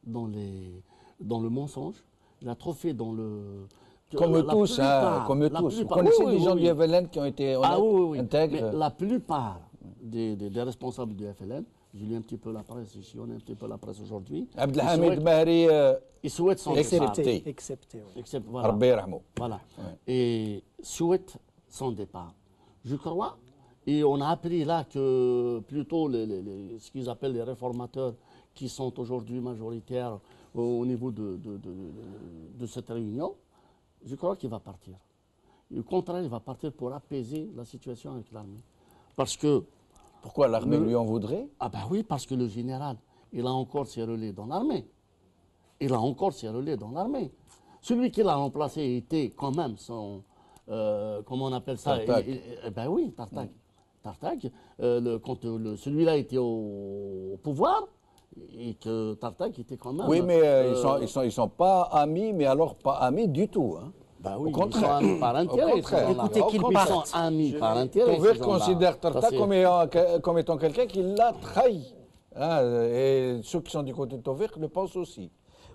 dans le mensonge, il a trop fait dans le... Comme tous, comme tous. Vous connaissez des gens du FLN qui ont été honnêtes, intègres. Mais la plupart des responsables du FLN, je lis un petit peu la presse ici, on a un petit peu la presse aujourd'hui. Abdelhamid Mahri, ils souhaitent son excepté. départ. Excepté, oui. Voilà. Rabbi Rahmou. Voilà. Et souhaitent son départ. Je crois, et on a appris là que plutôt ce qu'ils appellent les réformateurs qui sont aujourd'hui majoritaires au niveau de cette réunion, je crois qu'il va partir. Et au contraire, il va partir pour apaiser la situation avec l'armée. Parce que... Pourquoi l'armée lui en voudrait? Ah ben oui, parce que le général, il a encore ses relais dans l'armée. Il a encore ses relais dans l'armée. Celui qui l'a remplacé était quand même son... comment on appelle ça? Tartak. Ben oui, Tartak. Tartak, quand celui-là était au pouvoir, et que Tartak était quand même... Oui, mais ils sont pas amis, mais alors pas amis du tout. Hein. Ben oui, Au contraire. ils sont amis par intérêt. Au contraire. Écoutez, qu'ils Ils partent. sont amis par intérêt. Tawfiq ces gens-là. considère Tartak Ça, c'est- comme étant quelqu'un qui l'a trahi. Hein, et ceux qui sont du côté de Tawfiq le pensent aussi.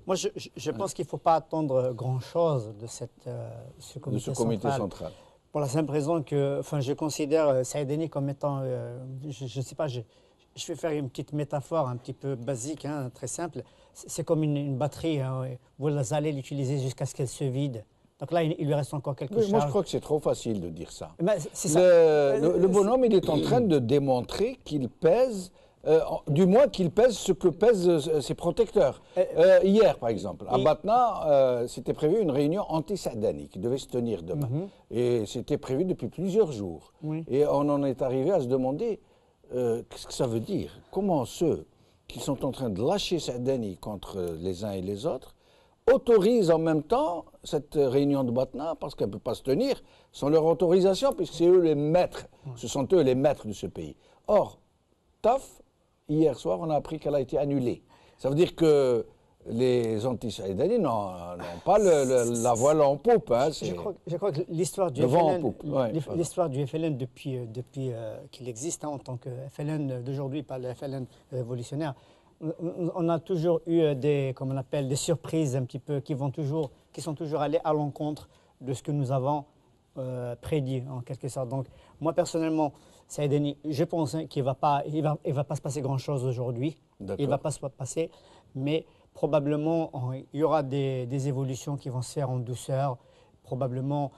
Moi, je pense qu'il ne faut pas attendre grand-chose de ce De ce comité central. Pour la simple raison que, enfin, je considère Saadani comme étant, je ne sais pas, je vais faire une petite métaphore un petit peu basique, hein, très simple. C'est comme une batterie, hein, vous allez l'utiliser jusqu'à ce qu'elle se vide. Donc là, il lui reste encore quelques Oui, charges. moi, je crois que c'est trop facile de dire ça. Mais c'est ça. Le bonhomme, il est en train de démontrer qu'il pèse, du moins qu'il pèse ce que pèsent ses protecteurs. Hier, par exemple, à Batna, c'était prévu une réunion anti-Saadani qui devait se tenir demain. Et c'était prévu depuis plusieurs jours. Oui. Et on en est arrivé à se demander qu'est-ce que ça veut dire? Comment ceux qui sont en train de lâcher Saadani contre les uns et les autres autorisent en même temps cette réunion de Batna, parce qu'elle ne peut pas se tenir sans leur autorisation, puisque c'est eux les maîtres, ce sont eux les maîtres de ce pays. Or, TAF, hier soir, on a appris qu'elle a été annulée. Ça veut dire que les anti-Saadani n'ont pas la voile en poupe. Hein, Je crois que l'histoire du le vent en FLN, poupe, ouais, l'histoire du FLN depuis qu'il existe, hein, en tant que FLN d'aujourd'hui, pas le FLN révolutionnaire, on a toujours eu des surprises un petit peu qui sont toujours allées à l'encontre de ce que nous avons prédit en quelque sorte. Donc moi personnellement, Saadani, je pense qu'il va pas se passer grand chose aujourd'hui. Il va pas se passer, mais probablement il y aura des évolutions qui vont se faire en douceur, probablement.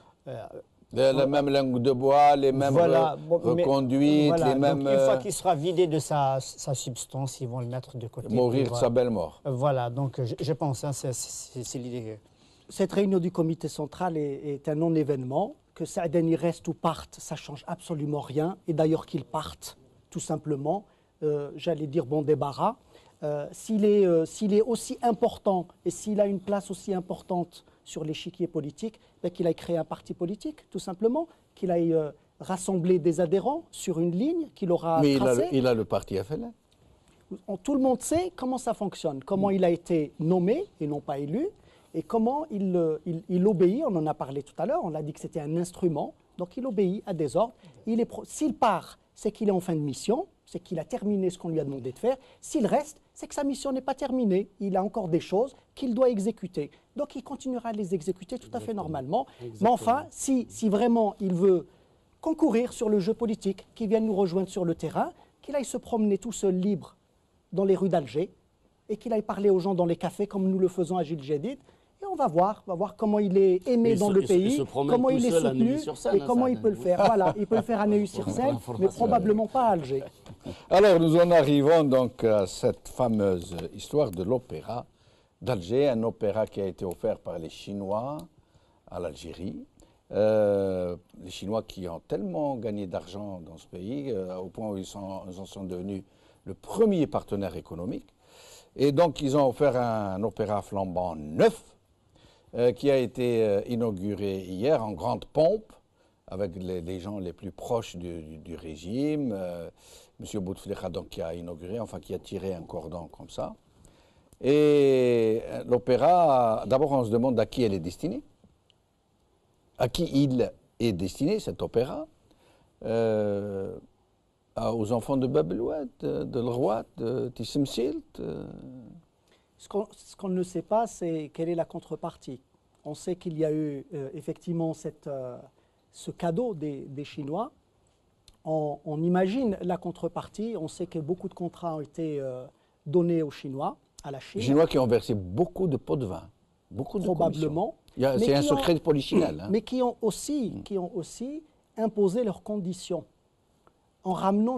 La même langue de bois, les mêmes reconduites, voilà, les mêmes... Donc, une fois qu'il sera vidé de sa substance, ils vont le mettre de côté. Mourir de sa belle mort. Voilà, donc je pense, hein, c'est l'idée. Cette réunion du comité central est un non-événement. Que Saadani reste ou parte, ça ne change absolument rien. Et d'ailleurs qu'il parte, tout simplement, j'allais dire bon débarras. S'il est aussi important et s'il a une place aussi importante sur l'échiquier politique, ben qu'il aille créer un parti politique, tout simplement, qu'il aille rassembler des adhérents sur une ligne qu'il aura tracée. Mais il a le parti FLN. Tout le monde sait comment ça fonctionne, comment il a été nommé et non pas élu, et comment il obéit. On en a parlé tout à l'heure, on a dit que c'était un instrument, donc il obéit à des ordres. S'il part, c'est qu'il est en fin de mission, c'est qu'il a terminé ce qu'on lui a demandé de faire. S'il reste, c'est que sa mission n'est pas terminée. Il a encore des choses qu'il doit exécuter. Donc il continuera à les exécuter tout à fait normalement. Mais enfin, si vraiment il veut concourir sur le jeu politique, qu'il vienne nous rejoindre sur le terrain, qu'il aille se promener tout seul libre dans les rues d'Alger et qu'il aille parler aux gens dans les cafés comme nous le faisons à Gilles Jadid. Et on va voir comment il est aimé dans le pays, comment il est soutenu et comment il peut le faire. Voilà, il peut le faire à Neuilly-sur-Seine, mais probablement pas à Alger. Alors nous en arrivons donc à cette fameuse histoire de l'opéra d'Alger, un opéra qui a été offert par les Chinois à l'Algérie. Les Chinois qui ont tellement gagné d'argent dans ce pays, au point où ils en sont devenus le premier partenaire économique. Et donc ils ont offert un opéra flambant neuf, qui a été inauguré hier en grande pompe avec les gens les plus proches du régime. Monsieur Bouteflika donc qui a inauguré, enfin qui a tiré un cordon comme ça. Et l'opéra, d'abord on se demande à qui elle est destinée, à qui il est destiné cet opéra, aux enfants de Bab el-Oued, de l'Rouat, de Tissemsilt. Ce qu'on ne sait pas, c'est quelle est la contrepartie. On sait qu'il y a eu effectivement ce cadeau des Chinois. On imagine la contrepartie. On sait que beaucoup de contrats ont été donnés aux Chinois, à la Chine. Les Chinois qui ont versé beaucoup de pots de vin, beaucoup de probablement. C'est un secret de polichinelle. Hein. Mais qui ont aussi imposé leurs conditions en ramenant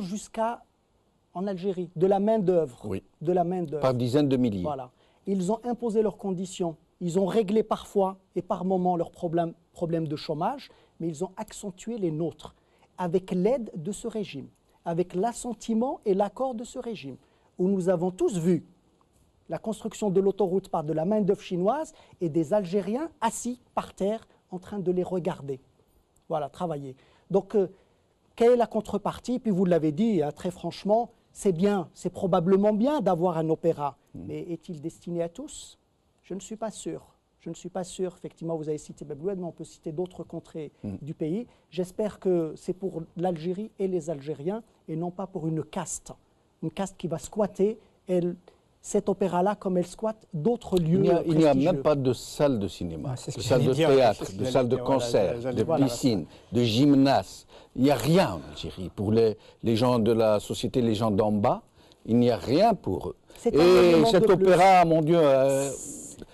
en Algérie de la main-d'œuvre. Oui. De la main-d'œuvre. Par dizaines de milliers. Voilà. Ils ont imposé leurs conditions. Ils ont réglé parfois et par moments leurs problèmes de chômage, mais ils ont accentué les nôtres avec l'aide de ce régime, avec l'assentiment et l'accord de ce régime, où nous avons tous vu la construction de l'autoroute par de la main-d'œuvre chinoise et des Algériens assis par terre en train de les regarder. Voilà, travailler. Donc, quelle est la contrepartie? Puis vous l'avez dit, hein, très franchement, c'est bien, c'est probablement bien d'avoir un opéra. Mais est-il destiné à tous? Je ne suis pas sûr. Je ne suis pas sûr. Effectivement, vous avez cité Bab el-Oued, mais on peut citer d'autres contrées du pays. J'espère que c'est pour l'Algérie et les Algériens et non pas pour une caste qui va squatter cet opéra-là comme elle squatte d'autres lieux. Il n'y a même pas de salle de cinéma, de salle de théâtre, de salle de concert, de piscine, de gymnase. Il n'y a rien en Algérie. Pour les gens de la société, les gens d'en bas, il n'y a rien pour eux. Et cet opéra, mon Dieu...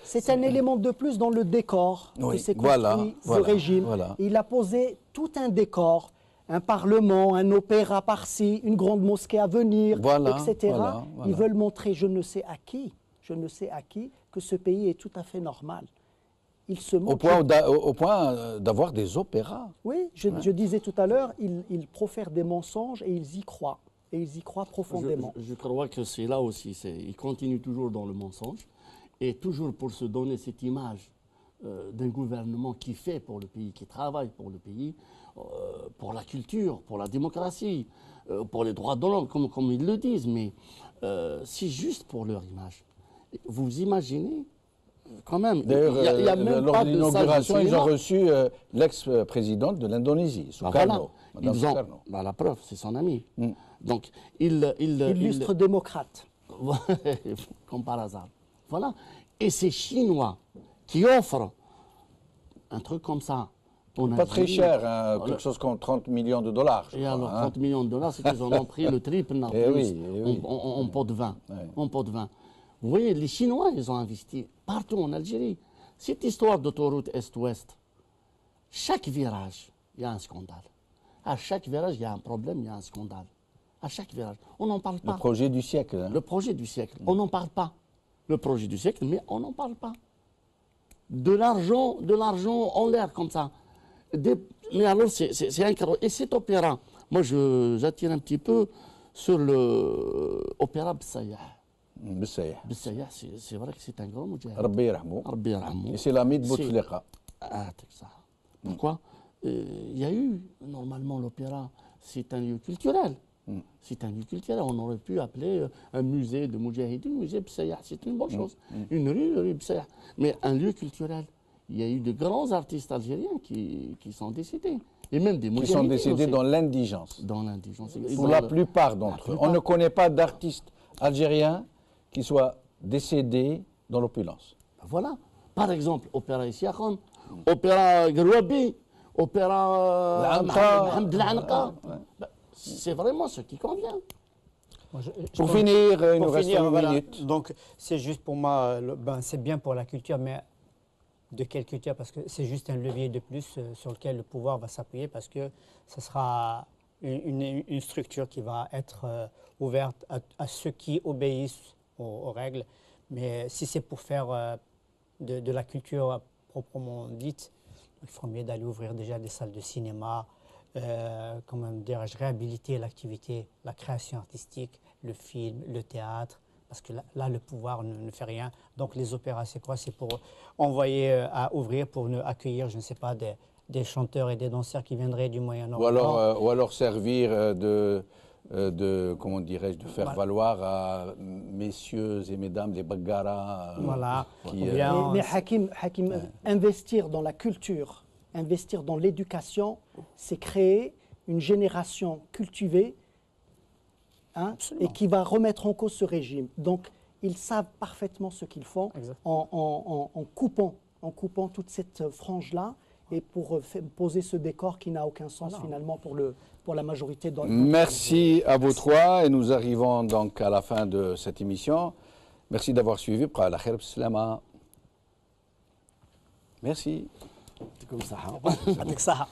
c'est un élément de plus dans le décor que s'est construit ce régime. Voilà. Il a posé tout un décor, un parlement, un opéra par-ci, une grande mosquée à venir, etc. Ils veulent montrer, je ne sais à qui, que ce pays est tout à fait normal. Ils se montrent, au point d'avoir des opéras. Oui, je disais tout à l'heure, ils profèrent des mensonges et ils y croient. Et ils y croient profondément. Je crois que c'est là aussi, ils continuent toujours dans le mensonge. Et toujours pour se donner cette image d'un gouvernement qui fait pour le pays, qui travaille pour le pays, pour la culture, pour la démocratie, pour les droits de l'homme, comme ils le disent. Mais c'est juste pour leur image. Vous imaginez quand même, d'ailleurs, lors de l'inauguration, ils ont reçu l'ex-présidente de l'Indonésie, Sukarno. La preuve, c'est son ami. Donc, illustre démocrate. Comme par hasard. Voilà. Et ces Chinois qui offrent un truc comme ça. Pas très cher, hein, quelque chose comme 30 millions de dollars. Et alors, 30 millions de dollars, c'est qu'ils en ont pris le triple en pot de vin. En pot de vin. Vous voyez, les Chinois, ils ont investi partout en Algérie. Cette histoire d'autoroute Est-Ouest, chaque virage, il y a un scandale. À chaque virage, il y a un problème, il y a un scandale. À chaque virage. On n'en parle pas. Le projet du siècle. Hein. Le projet du siècle. On n'en parle pas. Le projet du siècle, mais on n'en parle pas. De l'argent en l'air comme ça. Mais alors, c'est incroyable. Et cet opéra, moi, j'attire un petit peu sur l'opéra Bessayah. Bessayah, c'est vrai que c'est un grand mujahid. Rabbi yarhamou. Rabbi yarhamou. Et c'est l'ami de Bouteflika. Pourquoi? Il y a eu, normalement, l'opéra, c'est un lieu culturel. C'est un lieu culturel. On aurait pu appeler un musée de Moudjahidine, musée Bessayah. C'est une bonne chose. Une rue Bessayah. Mais un lieu culturel. Il y a eu de grands artistes algériens qui sont décédés. Et même des qui sont décédés dans l'indigence. Dans l'indigence. Pour la plupart d'entre eux. On ne connaît pas d'artistes algériens qui soient décédés dans l'opulence. Voilà. Par exemple, opéra Issiakhon, opéra Grouabi, opéra Mohamed L'Anqa. C'est vraiment ce qui convient. Pour finir, il nous reste une minute. Donc, c'est juste pour moi, c'est bien pour la culture, mais de quelle culture? Parce que c'est juste un levier de plus sur lequel le pouvoir va s'appuyer, parce que ce sera une structure qui va être ouverte à ceux qui obéissent aux règles. Mais si c'est pour faire de la culture proprement dite, il faut mieux d'aller ouvrir déjà des salles de cinéma, comment dirais-je, réhabiliter l'activité, la création artistique, le film, le théâtre, parce que là, le pouvoir ne fait rien. Donc les opéras, c'est quoi? C'est pour envoyer à ouvrir, pour accueillir, je ne sais pas, des chanteurs et des danseurs qui viendraient du Moyen-Orient. Ou alors servir comment dirais-je, de faire valoir à messieurs et mesdames les Bagara. Voilà. Mais Hakim, investir dans la culture, investir dans l'éducation, c'est créer une génération cultivée, hein, et qui va remettre en cause ce régime. Donc, ils savent parfaitement ce qu'ils font en coupant toute cette frange-là et pour poser ce décor qui n'a aucun sens finalement pour la majorité. Merci à vous trois et nous arrivons donc à la fin de cette émission. Merci d'avoir suivi. Merci. Avec ça.